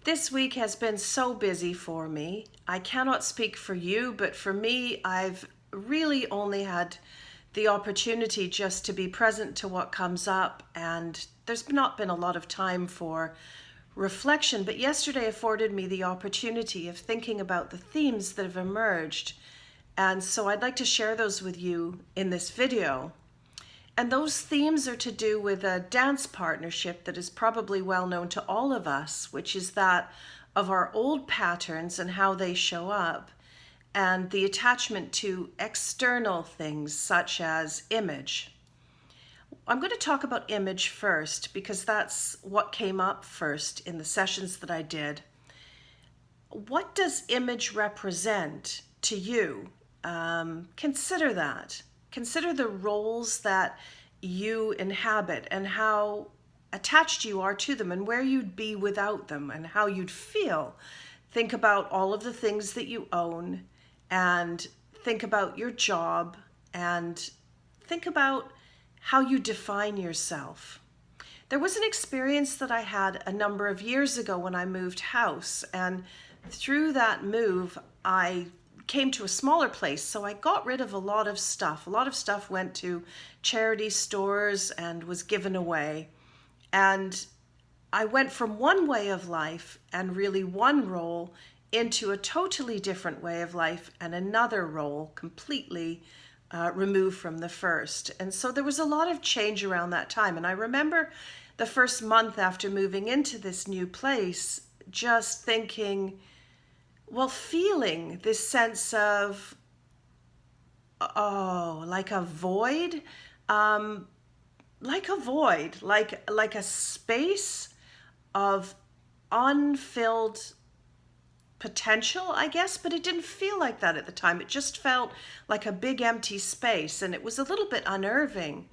This week has been so busy for me. I cannot speak for you, but for me, I've really only had the opportunity just to be present to what comes up, and there's not been a lot of time for reflection. But yesterday afforded me the opportunity of thinking about the themes that have emerged, and so I'd like to share those with you in this video. And those themes are to do with a dance partnership that is probably well known to all of us, which is that of our old patterns and how they show up, and the attachment to external things such as image. I'm going to talk about image first because that's what came up first in the sessions that I did. What does image represent to you? Consider that. Consider the roles that you inhabit and how attached you are to them and where you'd be without them and how you'd feel. Think about all of the things that you own and think about your job and think about how you define yourself. There was an experience that I had a number of years ago when I moved house, and through that move I came to a smaller place, so I got rid of a lot of stuff. A lot of stuff went to charity stores and was given away. And I went from one way of life and really one role into a totally different way of life and another role completely removed from the first. And so there was a lot of change around that time. And I remember the first month after moving into this new place, just thinking, feeling this sense of, like a void, like a space of unfilled potential, I guess, but it didn't feel like that at the time. It just felt like a big empty space, and it was a little bit unnerving.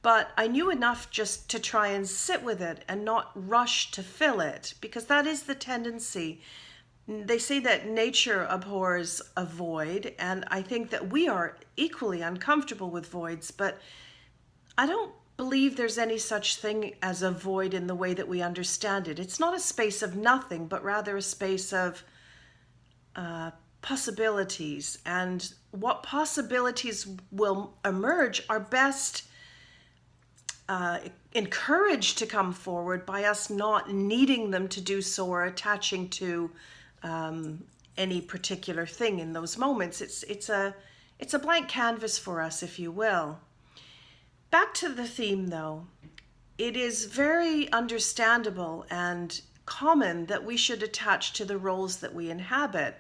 But I knew enough just to try and sit with it and not rush to fill it, because that is the tendency. They say that nature abhors a void, and I think that we are equally uncomfortable with voids, but I don't believe there's any such thing as a void in the way that we understand it. It's not a space of nothing, but rather a space of possibilities, and what possibilities will emerge are best encouraged to come forward by us not needing them to do so or attaching to any particular thing in those moments. It's a blank canvas for us, if you will. Back to the theme, though. It is very understandable and common that we should attach to the roles that we inhabit,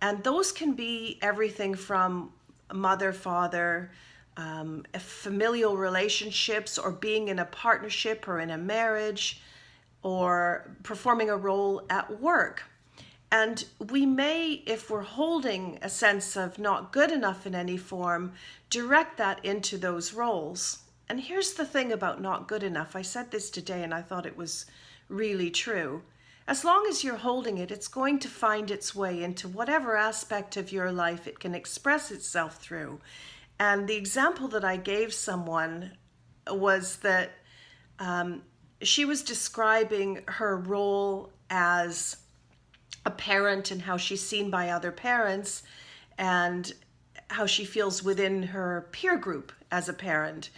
and those can be everything from mother, father, familial relationships, or being in a partnership or in a marriage, or performing a role at work. And we may, if we're holding a sense of not good enough in any form, direct that into those roles. And here's the thing about not good enough. I said this today and I thought it was really true. As long as you're holding it, it's going to find its way into whatever aspect of your life it can express itself through. And the example that I gave someone was that she was describing her role as a parent and how she's seen by other parents and how she feels within her peer group as a parent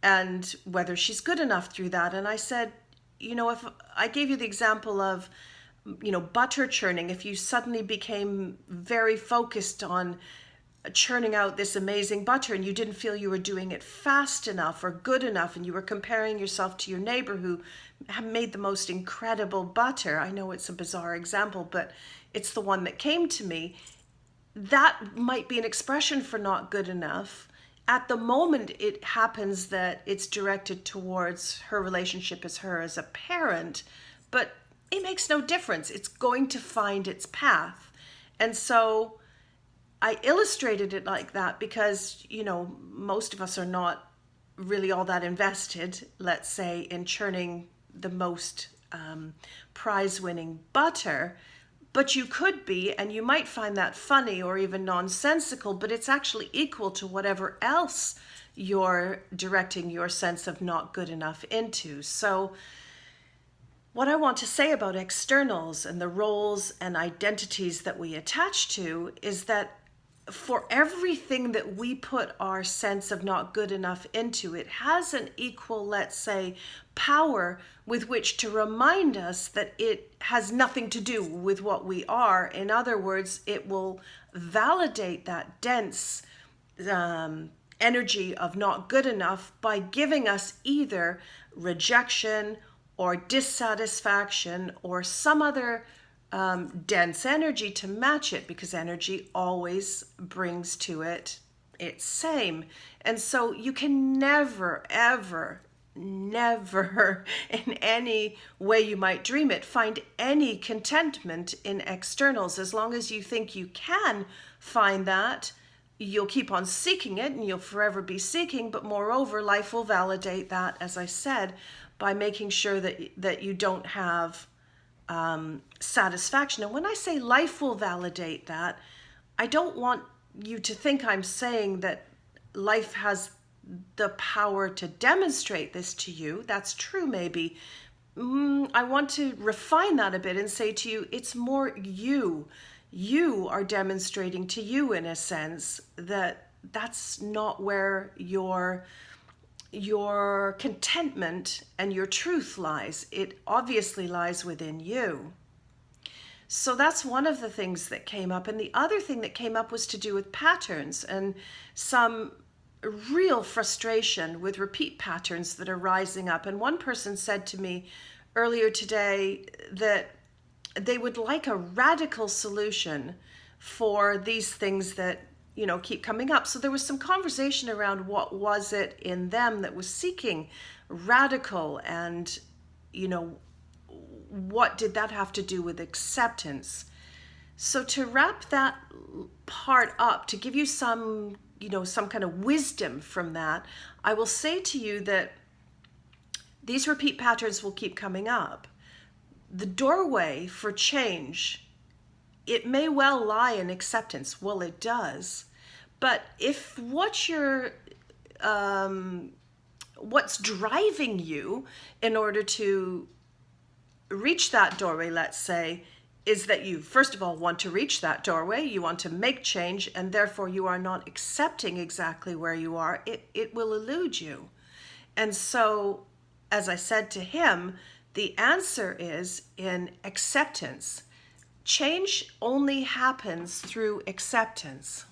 and whether she's good enough through that. And I said, if I gave you the example of, butter churning, if you suddenly became very focused on churning out this amazing butter and you didn't feel you were doing it fast enough or good enough, and you were comparing yourself to your neighbor who made the most incredible butter. I know it's a bizarre example, but it's the one that came to me. That might be an expression for not good enough. At the moment, it happens that it's directed towards her relationship as her as a parent, but it makes no difference. It's going to find its path. And so I illustrated it like that because, most of us are not really all that invested, let's say, in churning the most prize-winning butter. But you could be, and you might find that funny or even nonsensical, but it's actually equal to whatever else you're directing your sense of not good enough into. So What I want to say about externals and the roles and identities that we attach to is that for everything that we put our sense of not good enough into, it has an equal, let's say, power with which to remind us that it has nothing to do with what we are. In other words, it will validate that dense energy of not good enough by giving us either rejection or dissatisfaction or some other dense energy to match it, because energy always brings to it its same. And so you can never, ever, never, in any way you might dream it, find any contentment in externals. As long as you think you can find that, you'll keep on seeking it and you'll forever be seeking. But moreover, life will validate that, as I said, by making sure that you don't have satisfaction. And when I say life will validate that, I don't want you to think I'm saying that life has the power to demonstrate this to you. That's true, maybe. I want to refine that a bit and say to you, it's more you. You are demonstrating to you, in a sense, that that's not where your contentment and your truth lies. It obviously lies within you. So that's one of the things that came up. And the other thing that came up was to do with patterns and some real frustration with repeat patterns that are rising up. And one person said to me earlier today that they would like a radical solution for these things that keep coming up. So there was some conversation around what was it in them that was seeking radical, and what did that have to do with acceptance. So to wrap that part up, to give you some kind of wisdom from that, I will say to you that these repeat patterns will keep coming up. The doorway for change, it may well lie in acceptance. Well, it does. But if what's driving you in order to reach that doorway, let's say, is that you, first of all, want to reach that doorway, you want to make change, and therefore you are not accepting exactly where you are, it will elude you. And so, as I said to him, the answer is in acceptance. Change only happens through acceptance.